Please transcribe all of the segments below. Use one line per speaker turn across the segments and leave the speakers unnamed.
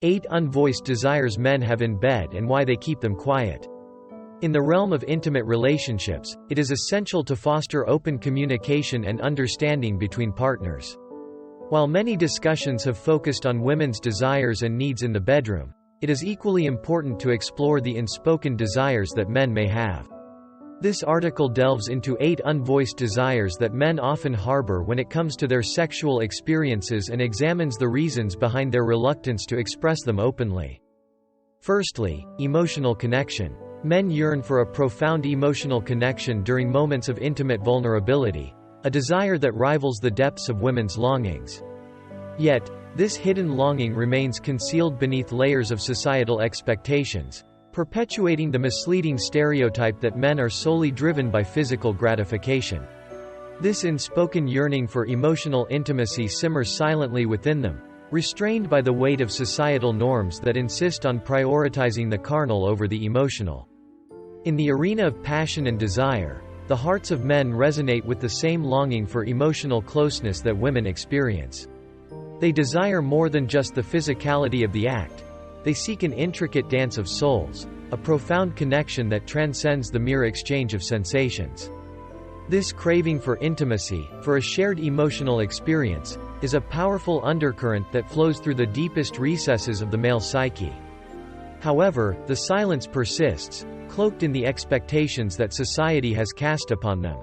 8 Unvoiced desires men have in bed and why they keep them quiet. In the realm of intimate relationships, it is essential to foster open communication and understanding between partners. While many discussions have focused on women's desires and needs in the bedroom, it is equally important to explore the unspoken desires that men may have. This article delves into 8 unvoiced desires that men often harbor when it comes to their sexual experiences and examines the reasons behind their reluctance to express them openly. Firstly, emotional connection. Men yearn for a profound emotional connection during moments of intimate vulnerability, a desire that rivals the depths of women's longings. Yet, this hidden longing remains concealed beneath layers of societal expectations, perpetuating the misleading stereotype that men are solely driven by physical gratification. This unspoken yearning for emotional intimacy simmers silently within them, restrained by the weight of societal norms that insist on prioritizing the carnal over the emotional. In the arena of passion and desire, the hearts of men resonate with the same longing for emotional closeness that women experience. They desire more than just the physicality of the act. They seek an intricate dance of souls, a profound connection that transcends the mere exchange of sensations. This craving for intimacy, for a shared emotional experience, is a powerful undercurrent that flows through the deepest recesses of the male psyche. However, the silence persists, cloaked in the expectations that society has cast upon them.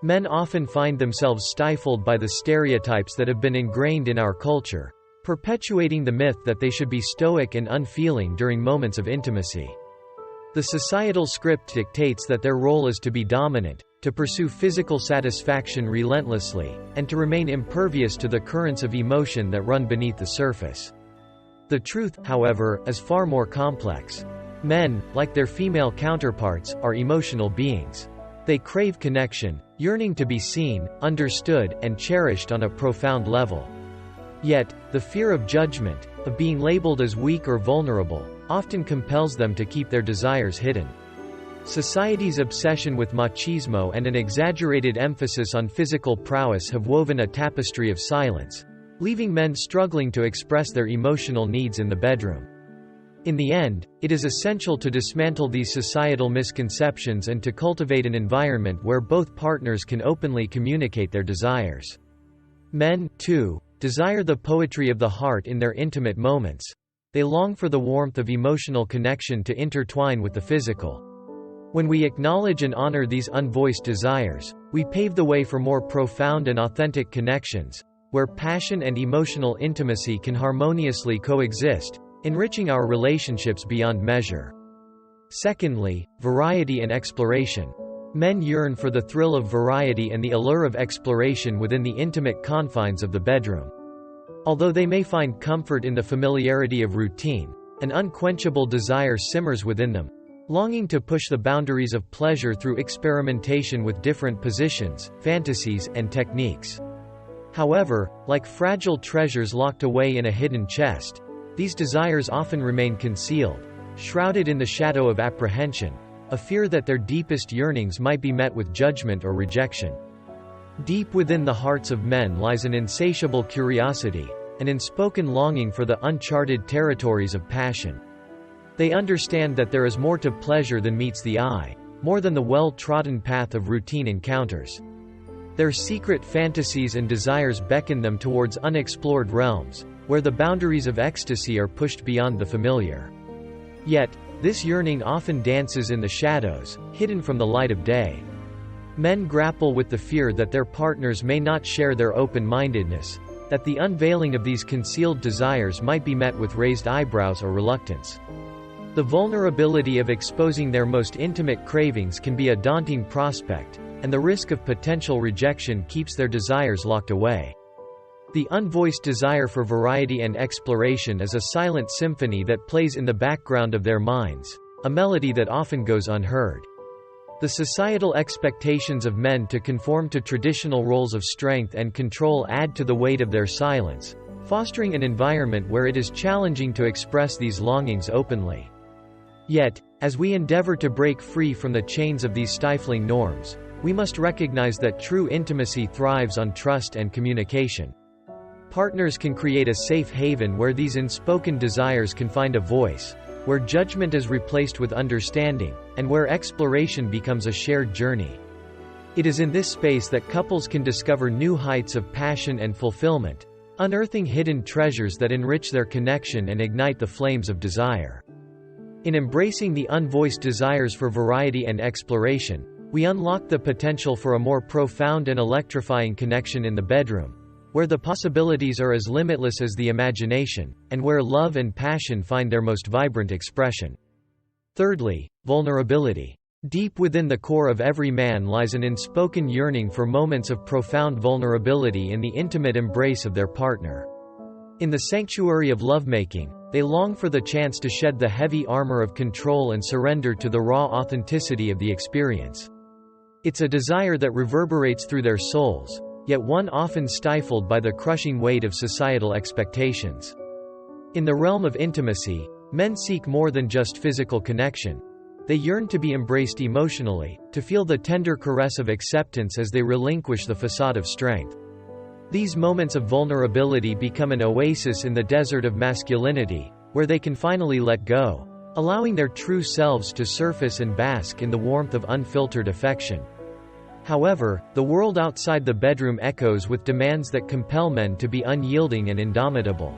Men often find themselves stifled by the stereotypes that have been ingrained in our culture, perpetuating the myth that they should be stoic and unfeeling during moments of intimacy. The societal script dictates that their role is to be dominant, to pursue physical satisfaction relentlessly, and to remain impervious to the currents of emotion that run beneath the surface. The truth, however, is far more complex. Men, like their female counterparts, are emotional beings. They crave connection, yearning to be seen, understood, and cherished on a profound level. Yet, the fear of judgment, of being labeled as weak or vulnerable, often compels them to keep their desires hidden. Society's obsession with machismo and an exaggerated emphasis on physical prowess have woven a tapestry of silence, leaving men struggling to express their emotional needs in the bedroom. In the end, it is essential to dismantle these societal misconceptions and to cultivate an environment where both partners can openly communicate their desires. Men, too, desire the poetry of the heart in their intimate moments. They long for the warmth of emotional connection to intertwine with the physical. When we acknowledge and honor these unvoiced desires, we pave the way for more profound and authentic connections, where passion and emotional intimacy can harmoniously coexist, enriching our relationships beyond measure. Secondly, variety and exploration. Men yearn for the thrill of variety and the allure of exploration within the intimate confines of the bedroom. Although they may find comfort in the familiarity of routine, an unquenchable desire simmers within them, longing to push the boundaries of pleasure through experimentation with different positions, fantasies, and techniques. However, like fragile treasures locked away in a hidden chest, these desires often remain concealed, shrouded in the shadow of apprehension, a fear that their deepest yearnings might be met with judgment or rejection. Deep within the hearts of men lies an insatiable curiosity, an unspoken longing for the uncharted territories of passion. They understand that there is more to pleasure than meets the eye, more than the well-trodden path of routine encounters. Their secret fantasies and desires beckon them towards unexplored realms, where the boundaries of ecstasy are pushed beyond the familiar. Yet, this yearning often dances in the shadows, hidden from the light of day. Men grapple with the fear that their partners may not share their open-mindedness, that the unveiling of these concealed desires might be met with raised eyebrows or reluctance. The vulnerability of exposing their most intimate cravings can be a daunting prospect, and the risk of potential rejection keeps their desires locked away. The unvoiced desire for variety and exploration is a silent symphony that plays in the background of their minds, a melody that often goes unheard. The societal expectations of men to conform to traditional roles of strength and control add to the weight of their silence, fostering an environment where it is challenging to express these longings openly. Yet, as we endeavor to break free from the chains of these stifling norms, we must recognize that true intimacy thrives on trust and communication. Partners can create a safe haven where these unspoken desires can find a voice, where judgment is replaced with understanding, and where exploration becomes a shared journey. It is in this space that couples can discover new heights of passion and fulfillment, unearthing hidden treasures that enrich their connection and ignite the flames of desire. In embracing the unvoiced desires for variety and exploration, we unlock the potential for a more profound and electrifying connection in the bedroom, where the possibilities are as limitless as the imagination, and where love and passion find their most vibrant expression. Thirdly, vulnerability. Deep within the core of every man lies an unspoken yearning for moments of profound vulnerability in the intimate embrace of their partner. In the sanctuary of lovemaking, they long for the chance to shed the heavy armor of control and surrender to the raw authenticity of the experience. It's a desire that reverberates through their souls, yet one often stifled by the crushing weight of societal expectations. In the realm of intimacy, men seek more than just physical connection. They yearn to be embraced emotionally, to feel the tender caress of acceptance as they relinquish the facade of strength. These moments of vulnerability become an oasis in the desert of masculinity, where they can finally let go, allowing their true selves to surface and bask in the warmth of unfiltered affection. However, the world outside the bedroom echoes with demands that compel men to be unyielding and indomitable.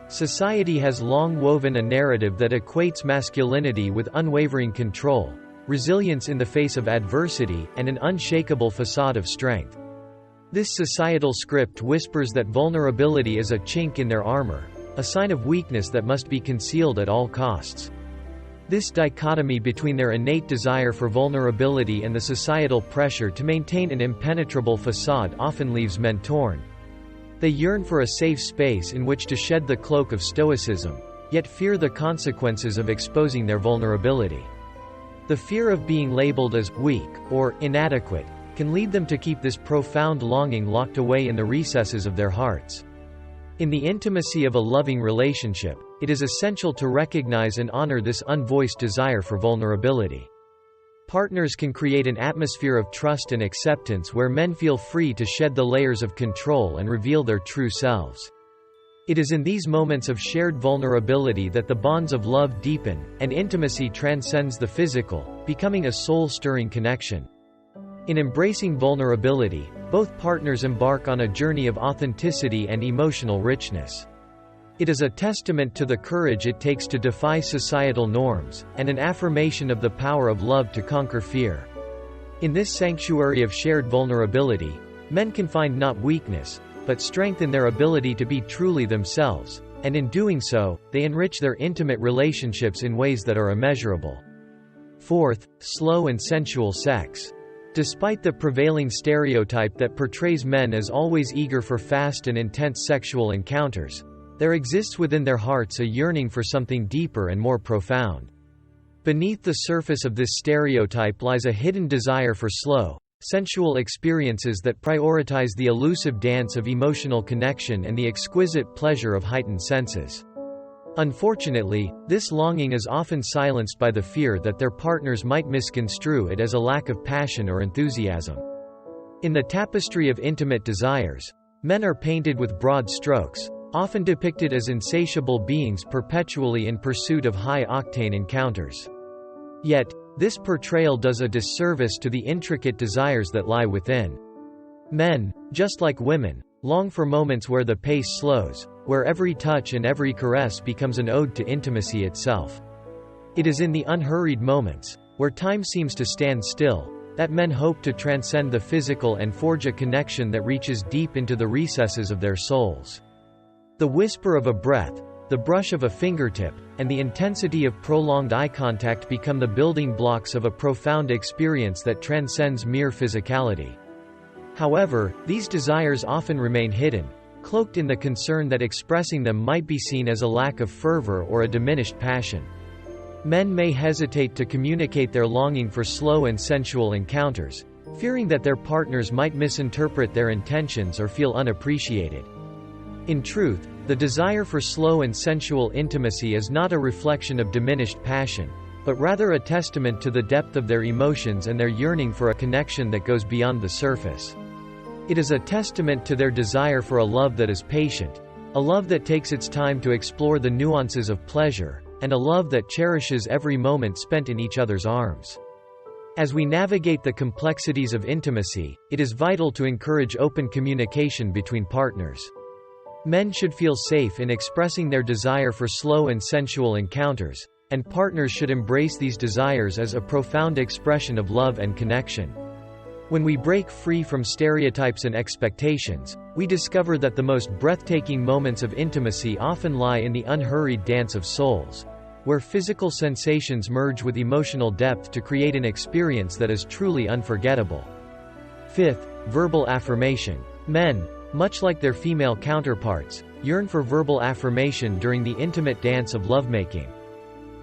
Society has long woven a narrative that equates masculinity with unwavering control, resilience in the face of adversity, and an unshakable facade of strength. This societal script whispers that vulnerability is a chink in their armor, a sign of weakness that must be concealed at all costs. This dichotomy between their innate desire for vulnerability and the societal pressure to maintain an impenetrable facade often leaves men torn. They yearn for a safe space in which to shed the cloak of stoicism, yet fear the consequences of exposing their vulnerability. The fear of being labeled as weak or inadequate can lead them to keep this profound longing locked away in the recesses of their hearts. In the intimacy of a loving relationship, it is essential to recognize and honor this unvoiced desire for vulnerability. Partners can create an atmosphere of trust and acceptance where men feel free to shed the layers of control and reveal their true selves. It is in these moments of shared vulnerability that the bonds of love deepen, and intimacy transcends the physical, becoming a soul-stirring connection. In embracing vulnerability, both partners embark on a journey of authenticity and emotional richness. It is a testament to the courage it takes to defy societal norms, and an affirmation of the power of love to conquer fear. In this sanctuary of shared vulnerability, men can find not weakness, but strength in their ability to be truly themselves, and in doing so, they enrich their intimate relationships in ways that are immeasurable. Fourth, slow and sensual sex. Despite the prevailing stereotype that portrays men as always eager for fast and intense sexual encounters, there exists within their hearts a yearning for something deeper and more profound. Beneath the surface of this stereotype lies a hidden desire for slow, sensual experiences that prioritize the elusive dance of emotional connection and the exquisite pleasure of heightened senses. Unfortunately, this longing is often silenced by the fear that their partners might misconstrue it as a lack of passion or enthusiasm. In the tapestry of intimate desires, men are painted with broad strokes, often depicted as insatiable beings perpetually in pursuit of high-octane encounters. Yet, this portrayal does a disservice to the intricate desires that lie within. Men, just like women, long for moments where the pace slows, where every touch and every caress becomes an ode to intimacy itself. It is in the unhurried moments, where time seems to stand still, that men hope to transcend the physical and forge a connection that reaches deep into the recesses of their souls. The whisper of a breath, the brush of a fingertip, and the intensity of prolonged eye contact become the building blocks of a profound experience that transcends mere physicality. However, these desires often remain hidden, cloaked in the concern that expressing them might be seen as a lack of fervor or a diminished passion. Men may hesitate to communicate their longing for slow and sensual encounters, fearing that their partners might misinterpret their intentions or feel unappreciated. In truth, the desire for slow and sensual intimacy is not a reflection of diminished passion, but rather a testament to the depth of their emotions and their yearning for a connection that goes beyond the surface. It is a testament to their desire for a love that is patient, a love that takes its time to explore the nuances of pleasure, and a love that cherishes every moment spent in each other's arms. As we navigate the complexities of intimacy, it is vital to encourage open communication between partners. Men should feel safe in expressing their desire for slow and sensual encounters, and partners should embrace these desires as a profound expression of love and connection. When we break free from stereotypes and expectations, we discover that the most breathtaking moments of intimacy often lie in the unhurried dance of souls, where physical sensations merge with emotional depth to create an experience that is truly unforgettable. Fifth, verbal affirmation. Men, much like their female counterparts, yearn for verbal affirmation during the intimate dance of lovemaking.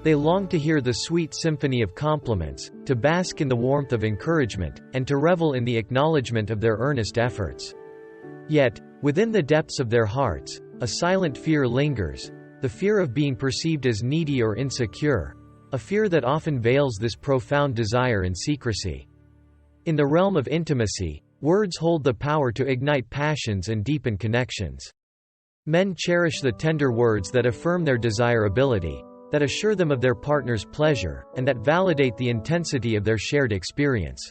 They long to hear the sweet symphony of compliments, to bask in the warmth of encouragement, and to revel in the acknowledgement of their earnest efforts. Yet, within the depths of their hearts, a silent fear lingers, the fear of being perceived as needy or insecure, a fear that often veils this profound desire in secrecy. In the realm of intimacy, words hold the power to ignite passions and deepen connections. Men cherish the tender words that affirm their desirability, that assure them of their partner's pleasure, and that validate the intensity of their shared experience.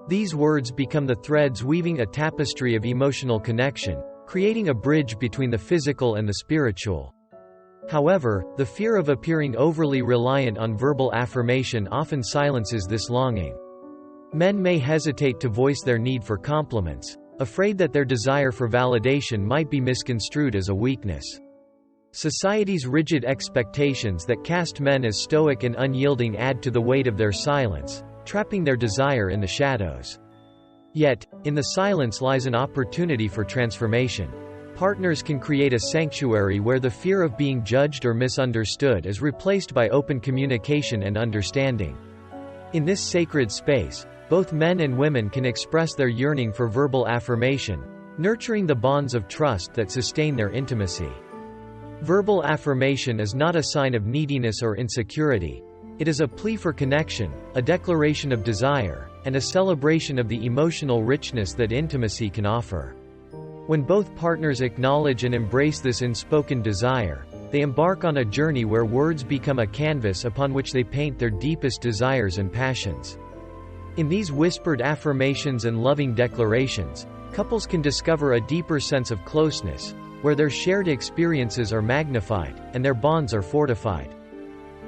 These words become the threads weaving a tapestry of emotional connection, creating a bridge between the physical and the spiritual. However, the fear of appearing overly reliant on verbal affirmation often silences this longing. Men may hesitate to voice their need for compliments, afraid that their desire for validation might be misconstrued as a weakness. Society's rigid expectations that cast men as stoic and unyielding add to the weight of their silence, trapping their desire in the shadows. Yet, in the silence lies an opportunity for transformation. Partners can create a sanctuary where the fear of being judged or misunderstood is replaced by open communication and understanding. In this sacred space, both men and women can express their yearning for verbal affirmation, nurturing the bonds of trust that sustain their intimacy. Verbal affirmation is not a sign of neediness or insecurity. It is a plea for connection, a declaration of desire, and a celebration of the emotional richness that intimacy can offer. When both partners acknowledge and embrace this unspoken desire, they embark on a journey where words become a canvas upon which they paint their deepest desires and passions. In these whispered affirmations and loving declarations, couples can discover a deeper sense of closeness, where their shared experiences are magnified, and their bonds are fortified.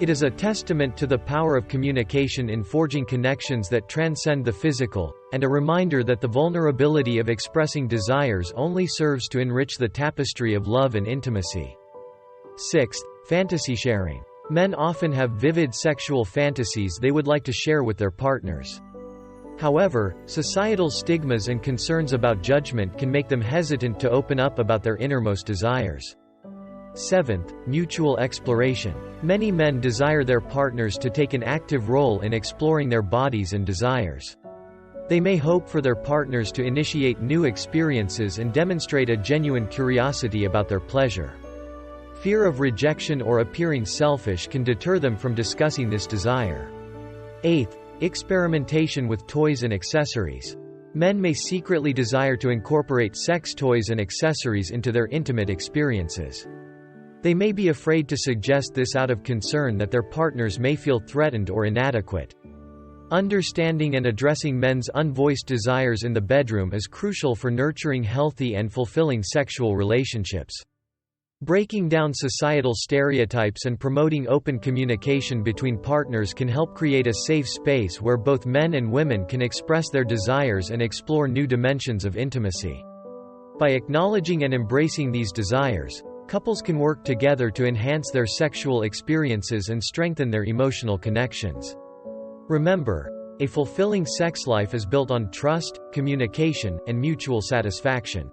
It is a testament to the power of communication in forging connections that transcend the physical, and a reminder that the vulnerability of expressing desires only serves to enrich the tapestry of love and intimacy. Sixth, fantasy sharing. Men often have vivid sexual fantasies they would like to share with their partners. However, societal stigmas and concerns about judgment can make them hesitant to open up about their innermost desires. Seventh, mutual exploration. Many men desire their partners to take an active role in exploring their bodies and desires. They may hope for their partners to initiate new experiences and demonstrate a genuine curiosity about their pleasure. Fear of rejection or appearing selfish can deter them from discussing this desire. Eighth, experimentation with toys and accessories. Men may secretly desire to incorporate sex toys and accessories into their intimate experiences. They may be afraid to suggest this out of concern that their partners may feel threatened or inadequate. Understanding and addressing men's unvoiced desires in the bedroom is crucial for nurturing healthy and fulfilling sexual relationships. Breaking down societal stereotypes and promoting open communication between partners can help create a safe space where both men and women can express their desires and explore new dimensions of intimacy. By acknowledging and embracing these desires, couples can work together to enhance their sexual experiences and strengthen their emotional connections. Remember, a fulfilling sex life is built on trust, communication, and mutual satisfaction.